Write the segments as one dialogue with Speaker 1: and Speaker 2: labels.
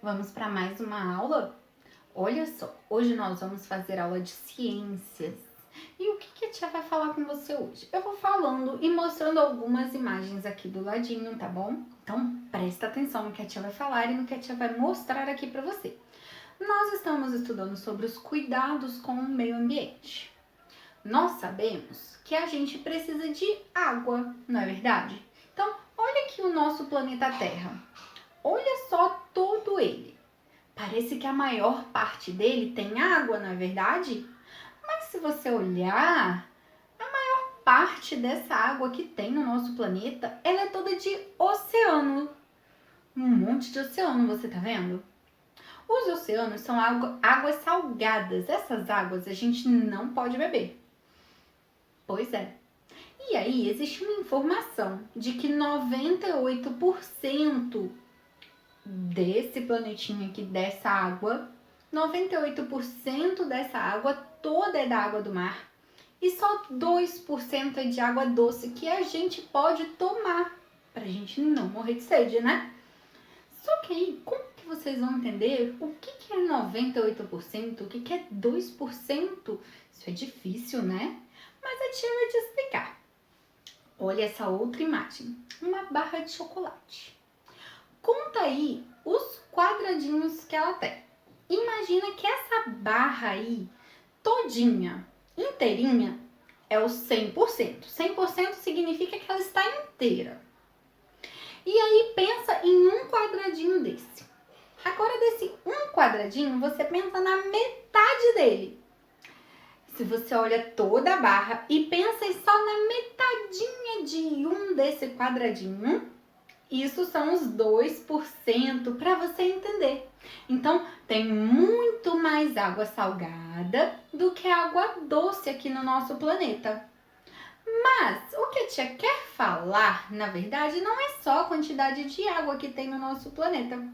Speaker 1: Vamos para mais uma aula? Olha só, hoje nós vamos fazer aula de ciências. E o que a tia vai falar com você hoje? Eu vou falando e mostrando algumas imagens aqui do ladinho, tá bom? Então presta atenção no que a tia vai falar e no que a tia vai mostrar aqui para você. Nós estamos estudando sobre os cuidados com o meio ambiente. Nós sabemos que a gente precisa de água, não é verdade? Então, olha aqui o nosso planeta Terra. Olha só todo ele. Parece que a maior parte dele tem água, não é verdade? Mas se você olhar, a maior parte dessa água que tem no nosso planeta, ela é toda de oceano. Um monte de oceano, você tá vendo? Os oceanos são águas salgadas. Essas águas a gente não pode beber. Pois é. E aí existe uma informação de que 98% desse planetinha aqui, dessa água, 98% dessa água toda é da água do mar. E só 2% é de água doce que a gente pode tomar, pra gente não morrer de sede, né? Só que aí, como que vocês vão entender o que é 98%, o que é 2%? Isso é difícil, né? Mas a tia vai te explicar. Olha essa outra imagem, uma barra de chocolate. Conta aí os quadradinhos que ela tem. Imagina que essa barra aí, todinha, inteirinha, é o 100%. 100% significa que ela está inteira. E aí pensa em um quadradinho desse. Agora desse um quadradinho, você pensa na metade dele. Se você olha toda a barra e pensa só na metadinha de um desse quadradinho, isso são os 2% para você entender. Então, tem muito mais água salgada do que água doce aqui no nosso planeta. Mas o que a tia quer falar, na verdade, não é só a quantidade de água que tem no nosso planeta.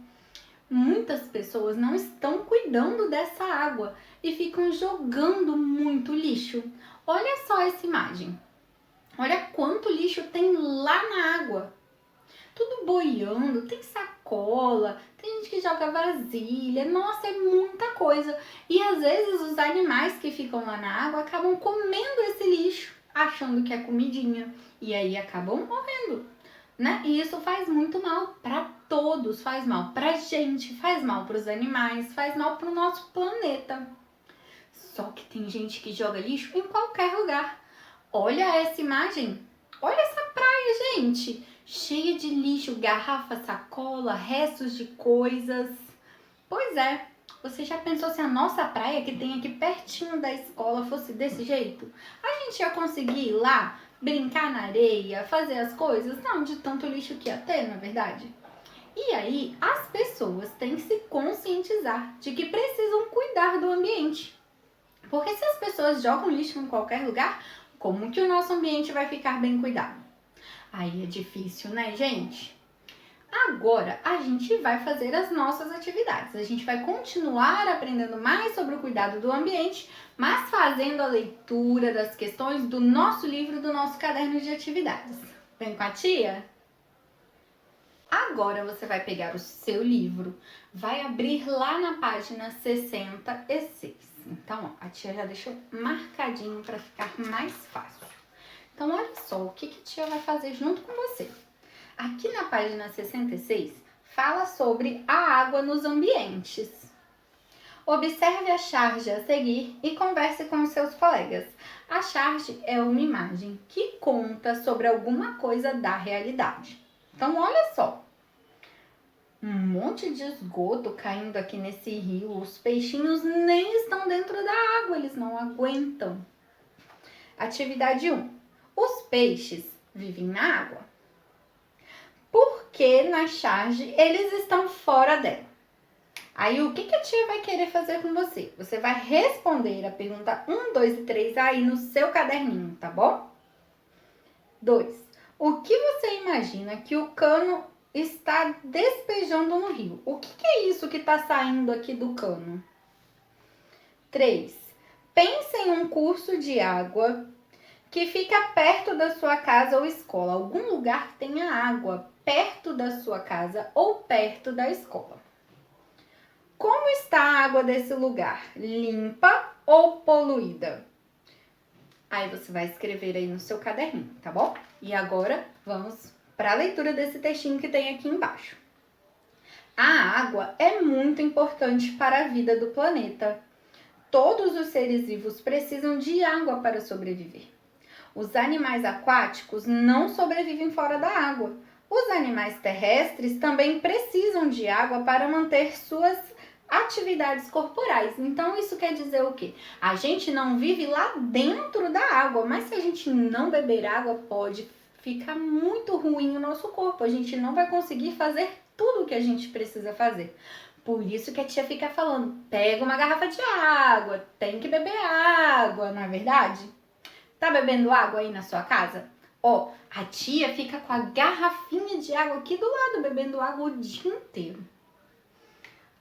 Speaker 1: Muitas pessoas não estão cuidando dessa água e ficam jogando muito lixo. Olha só essa imagem. Olha quanto lixo tem lá na água. Tudo boiando, tem sacola, tem gente que joga vasilha, nossa, é muita coisa. E às vezes os animais que ficam lá na água acabam comendo esse lixo, achando que é comidinha, e aí acabam morrendo, né? E isso faz muito mal para todos, faz mal pra gente, faz mal pros animais, faz mal pro nosso planeta. Só que tem gente que joga lixo em qualquer lugar. Olha essa imagem, olha essa praia, gente, cheia de lixo, garrafa, sacola, restos de coisas. Pois é, você já pensou se a nossa praia que tem aqui pertinho da escola fosse desse jeito? A gente ia conseguir ir lá, brincar na areia, fazer as coisas? Não, de tanto lixo que ia ter, na verdade. E aí, as pessoas têm que se conscientizar de que precisam cuidar do ambiente. Porque se as pessoas jogam lixo em qualquer lugar, como que o nosso ambiente vai ficar bem cuidado? Aí é difícil, né, gente? Agora, a gente vai fazer as nossas atividades. A gente vai continuar aprendendo mais sobre o cuidado do ambiente, mas fazendo a leitura das questões do nosso livro, do nosso caderno de atividades. Vem com a tia? Agora você vai pegar o seu livro, vai abrir lá na página 66. Então, ó, a tia já deixou marcadinho para ficar mais fácil. Então, olha só o que a tia vai fazer junto com você. Aqui na página 66, fala sobre a água nos ambientes. Observe a charge a seguir e converse com os seus colegas. A charge é uma imagem que conta sobre alguma coisa da realidade. Então, olha só. Um monte de esgoto caindo aqui nesse rio. Os peixinhos nem estão dentro da água, eles não aguentam. Atividade 1. Os peixes vivem na água. Porque na charge eles estão fora dela. Aí o que a tia vai querer fazer com você? Você vai responder a pergunta 1, 2 e 3 aí no seu caderninho, tá bom? 2. O que você imagina que o cano está despejando no rio? O que é isso que está saindo aqui do cano? 3. Pense em um curso de água que fica perto da sua casa ou escola. Algum lugar que tenha água perto da sua casa ou perto da escola. Como está a água desse lugar? Limpa ou poluída? Aí você vai escrever aí no seu caderninho, tá bom? E agora vamos para a leitura desse textinho que tem aqui embaixo. A água é muito importante para a vida do planeta. Todos os seres vivos precisam de água para sobreviver. Os animais aquáticos não sobrevivem fora da água. Os animais terrestres também precisam de água para manter suas atividades corporais. Então, isso quer dizer o quê? A gente não vive lá dentro da água, mas se a gente não beber água, pode ficar muito ruim o nosso corpo. A gente não vai conseguir fazer tudo o que a gente precisa fazer. Por isso que a tia fica falando, pega uma garrafa de água, tem que beber água, não é verdade? Tá bebendo água aí na sua casa? Ó, a tia fica com a garrafinha de água aqui do lado, bebendo água o dia inteiro.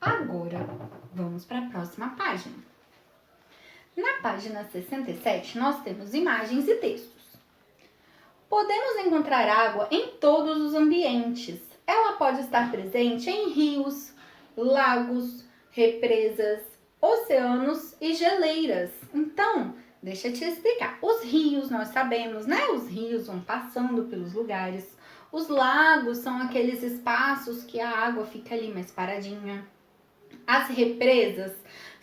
Speaker 1: Agora, vamos para a próxima página. Na página 67, nós temos imagens e textos. Podemos encontrar água em todos os ambientes. Ela pode estar presente em rios, lagos, represas, oceanos e geleiras. Então, deixa eu te explicar. Os rios, nós sabemos, né? Os rios vão passando pelos lugares. Os lagos são aqueles espaços que a água fica ali mais paradinha. As represas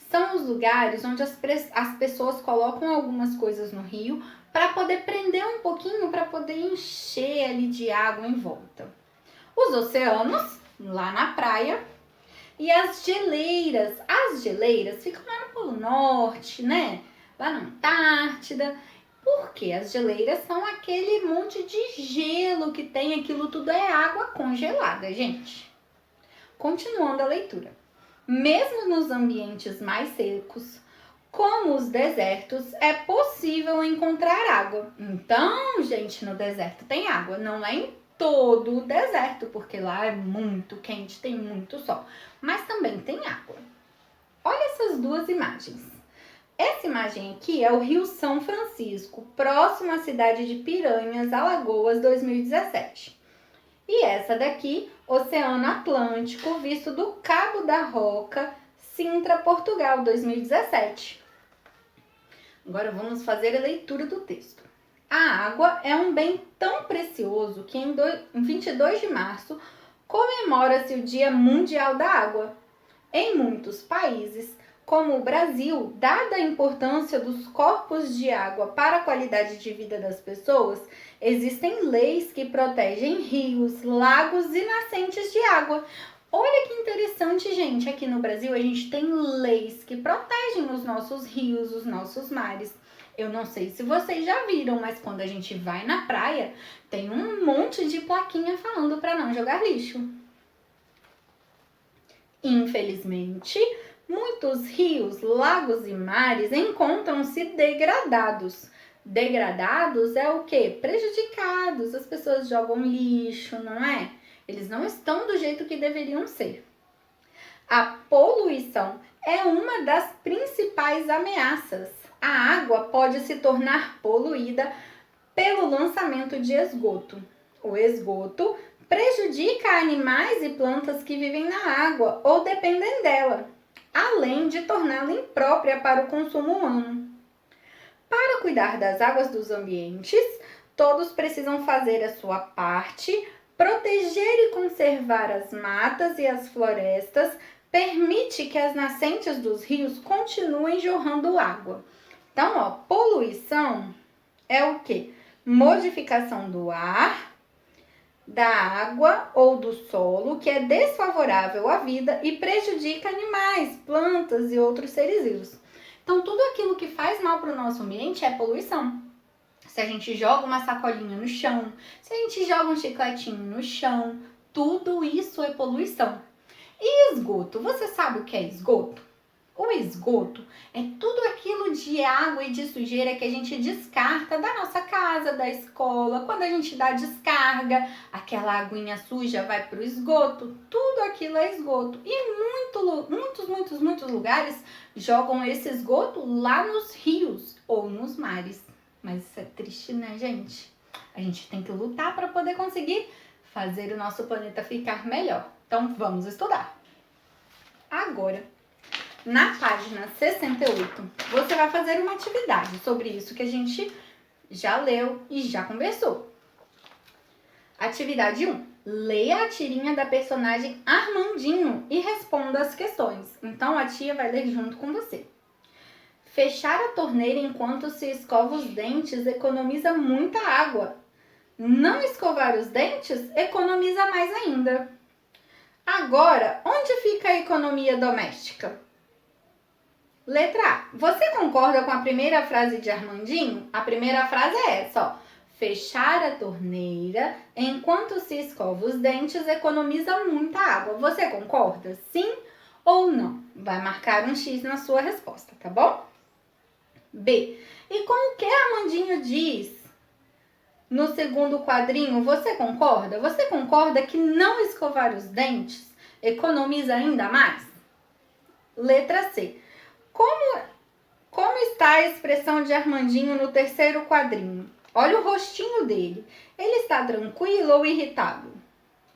Speaker 1: são os lugares onde as pessoas colocam algumas coisas no rio para poder prender um pouquinho, para poder encher ali de água em volta. Os oceanos, lá na praia, e as geleiras ficam lá no Polo Norte, né? Lá na Antártida. Porque as geleiras são aquele monte de gelo que tem, aquilo tudo é água congelada, gente. Continuando a leitura. Mesmo nos ambientes mais secos, como os desertos, é possível encontrar água. Então, gente, no deserto tem água. Não é em todo o deserto, porque lá é muito quente, tem muito sol. Mas também tem água. Olha essas duas imagens. Essa imagem aqui é o Rio São Francisco, próximo à cidade de Piranhas, Alagoas, 2017. E essa daqui, Oceano Atlântico, visto do Cabo da Roca, Sintra, Portugal, 2017. Agora vamos fazer a leitura do texto. A água é um bem tão precioso que em 22 de março comemora-se o Dia Mundial da Água. Em muitos países, como o Brasil, dada a importância dos corpos de água para a qualidade de vida das pessoas, existem leis que protegem rios, lagos e nascentes de água. Olha que interessante, gente. Aqui no Brasil a gente tem leis que protegem os nossos rios, os nossos mares. Eu não sei se vocês já viram, mas quando a gente vai na praia, tem um monte de plaquinha falando para não jogar lixo. Infelizmente, muitos rios, lagos e mares encontram-se degradados. Degradados é o quê? Prejudicados. As pessoas jogam lixo, não é? Eles não estão do jeito que deveriam ser. A poluição é uma das principais ameaças. A água pode se tornar poluída pelo lançamento de esgoto. O esgoto prejudica animais e plantas que vivem na água ou dependem dela, além de torná-la imprópria para o consumo humano. Para cuidar das águas dos ambientes, todos precisam fazer a sua parte. Proteger e conservar as matas e as florestas permite que as nascentes dos rios continuem jorrando água. Então, ó, poluição é o quê? Modificação do ar, da água ou do solo que é desfavorável à vida e prejudica animais, plantas e outros seres vivos. Então, tudo aquilo que faz mal para o nosso ambiente é poluição. Se a gente joga uma sacolinha no chão, se a gente joga um chicletinho no chão, tudo isso é poluição. E esgoto? Você sabe o que é esgoto? O esgoto é tudo aquilo de água e de sujeira que a gente descarta da nossa casa, da escola. Quando a gente dá descarga, aquela aguinha suja vai para o esgoto. Tudo aquilo é esgoto. E muitos lugares jogam esse esgoto lá nos rios ou nos mares. Mas isso é triste, né, gente? A gente tem que lutar para poder conseguir fazer o nosso planeta ficar melhor. Então, vamos estudar. Agora, na página 68, você vai fazer uma atividade sobre isso que a gente já leu e já conversou. Atividade 1. Leia a tirinha da personagem Armandinho e responda as questões. Então, a tia vai ler junto com você. Fechar a torneira enquanto se escova os dentes economiza muita água. Não escovar os dentes economiza mais ainda. Agora, onde fica a economia doméstica? Letra A. Você concorda com a primeira frase de Armandinho? A primeira frase é essa, ó. Fechar a torneira enquanto se escova os dentes economiza muita água. Você concorda? Sim ou não? Vai marcar um X na sua resposta, tá bom? B. E com o que Armandinho diz no segundo quadrinho, você concorda? Você concorda que não escovar os dentes economiza ainda mais? Letra C. Como está a expressão de Armandinho no terceiro quadrinho? Olha o rostinho dele. Ele está tranquilo ou irritado?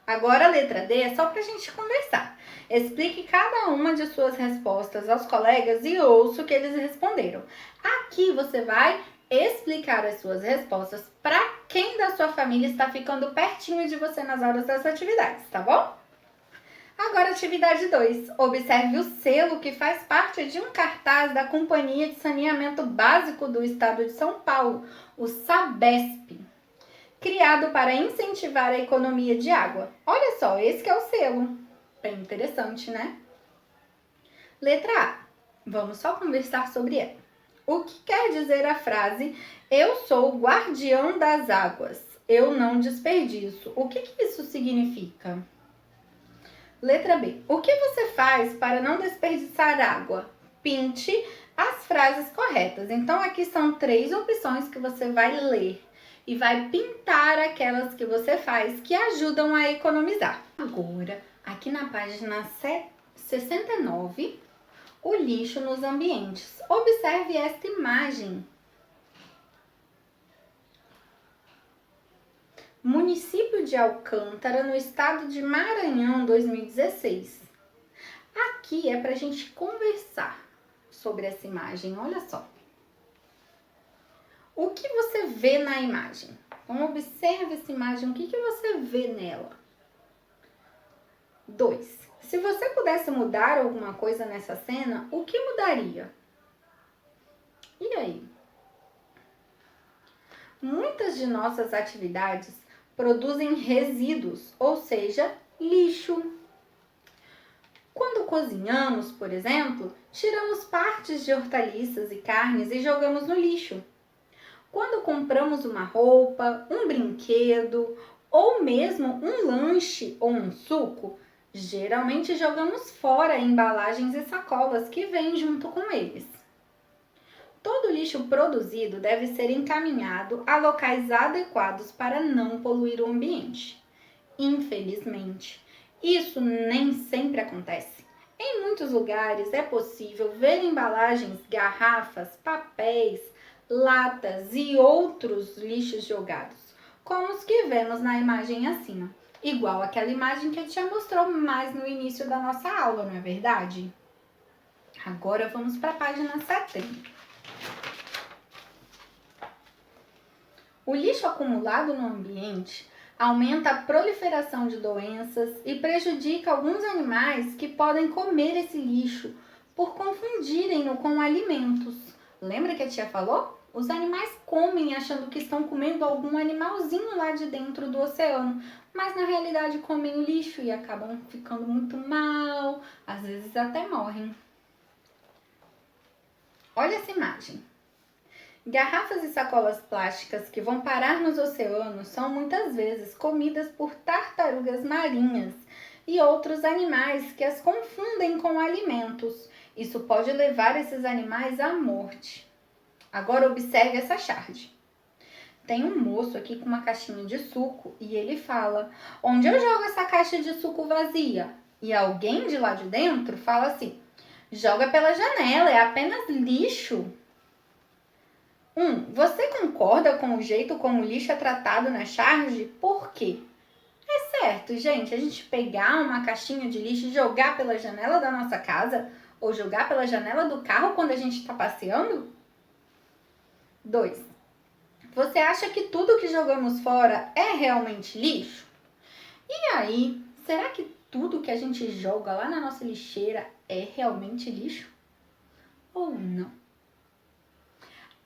Speaker 1: Agora a letra D é só para a gente conversar. Explique cada uma de suas respostas aos colegas e ouça o que eles responderam. Aqui você vai explicar as suas respostas para quem da sua família está ficando pertinho de você nas horas das atividades, tá bom? Agora, atividade 2. Observe o selo que faz parte de um cartaz da Companhia de Saneamento Básico do Estado de São Paulo, o Sabesp, criado para incentivar a economia de água. Olha só, esse que é o selo. Bem interessante, né? Letra A. Vamos só conversar sobre ela. O que quer dizer a frase "Eu sou o guardião das águas, eu não desperdiço"? O que isso significa? Letra B. O que você faz para não desperdiçar água? Pinte as frases corretas. Então, aqui são 3 opções que você vai ler e vai pintar aquelas que você faz que ajudam a economizar. Agora, aqui na página 69, o lixo nos ambientes. Observe esta imagem. Município de Alcântara, no estado de Maranhão, 2016. Aqui é para a gente conversar sobre essa imagem, olha só. O que você vê na imagem? Então, observe essa imagem, o que você vê nela? 2. Se você pudesse mudar alguma coisa nessa cena, o que mudaria? E aí? Muitas de nossas atividades produzem resíduos, ou seja, lixo. Quando cozinhamos, por exemplo, tiramos partes de hortaliças e carnes e jogamos no lixo. Quando compramos uma roupa, um brinquedo ou mesmo um lanche ou um suco, geralmente jogamos fora embalagens e sacolas que vêm junto com eles. Todo lixo produzido deve ser encaminhado a locais adequados para não poluir o ambiente. Infelizmente, isso nem sempre acontece. Em muitos lugares é possível ver embalagens, garrafas, papéis, latas e outros lixos jogados, como os que vemos na imagem acima. Igual aquela imagem que a tia mostrou mais no início da nossa aula, não é verdade? Agora vamos para a página 70. O lixo acumulado no ambiente aumenta a proliferação de doenças e prejudica alguns animais que podem comer esse lixo por confundirem-no com alimentos. Lembra que a tia falou? Os animais comem achando que estão comendo algum animalzinho lá de dentro do oceano, mas na realidade comem o lixo e acabam ficando muito mal, às vezes até morrem. Olha essa imagem. Garrafas e sacolas plásticas que vão parar nos oceanos são muitas vezes comidas por tartarugas marinhas e outros animais que as confundem com alimentos. Isso pode levar esses animais à morte. Agora observe essa charge. Tem um moço aqui com uma caixinha de suco e ele fala: "Onde eu jogo essa caixa de suco vazia?" E alguém de lá de dentro fala assim: "Joga pela janela, é apenas lixo." Você concorda com o jeito como o lixo é tratado na charge? Por quê? É certo, gente, a gente pegar uma caixinha de lixo e jogar pela janela da nossa casa ou jogar pela janela do carro quando a gente está passeando? 2. Você acha que tudo que jogamos fora é realmente lixo? E aí, será que tudo que a gente joga lá na nossa lixeira é realmente lixo? Ou não?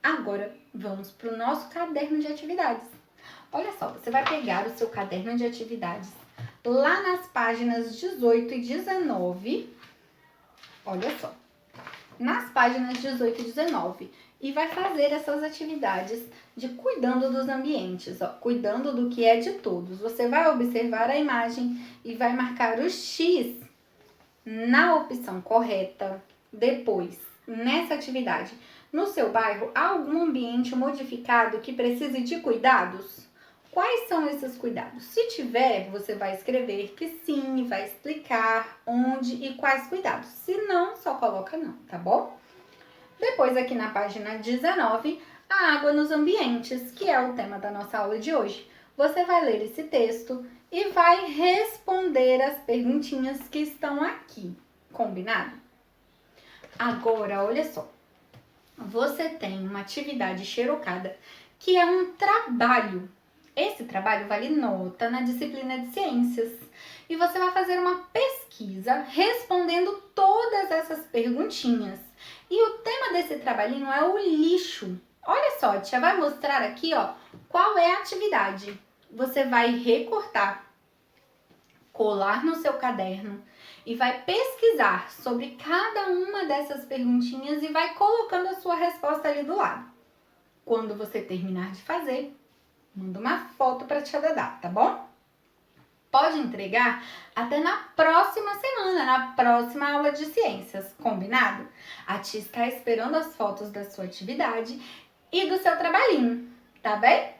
Speaker 1: Agora, vamos para o nosso caderno de atividades. Olha só, você vai pegar o seu caderno de atividades lá nas páginas 18 e 19. Olha só, nas páginas 18 e 19. E vai fazer essas atividades de cuidando dos ambientes, ó, cuidando do que é de todos. Você vai observar a imagem e vai marcar o X na opção correta. Depois, nessa atividade, no seu bairro, há algum ambiente modificado que precise de cuidados? Quais são esses cuidados? Se tiver, você vai escrever que sim e vai explicar onde e quais cuidados. Se não, só coloca não, tá bom? Depois, aqui na página 19, a água nos ambientes, que é o tema da nossa aula de hoje. Você vai ler esse texto e vai responder as perguntinhas que estão aqui. Combinado? Agora, olha só. Você tem uma atividade xerocada, que é um trabalho. Esse trabalho vale nota na disciplina de ciências. E você vai fazer uma pesquisa respondendo todas essas perguntinhas. E o tema desse trabalhinho é o lixo. Olha só, a tia vai mostrar aqui, ó, qual é a atividade. Você vai recortar, colar no seu caderno e vai pesquisar sobre cada uma dessas perguntinhas e vai colocando a sua resposta ali do lado. Quando você terminar de fazer, manda uma foto para a tia Dadá, tá bom? Pode entregar até na próxima semana, na próxima aula de ciências, combinado? A tia está esperando as fotos da sua atividade e do seu trabalhinho, tá bem?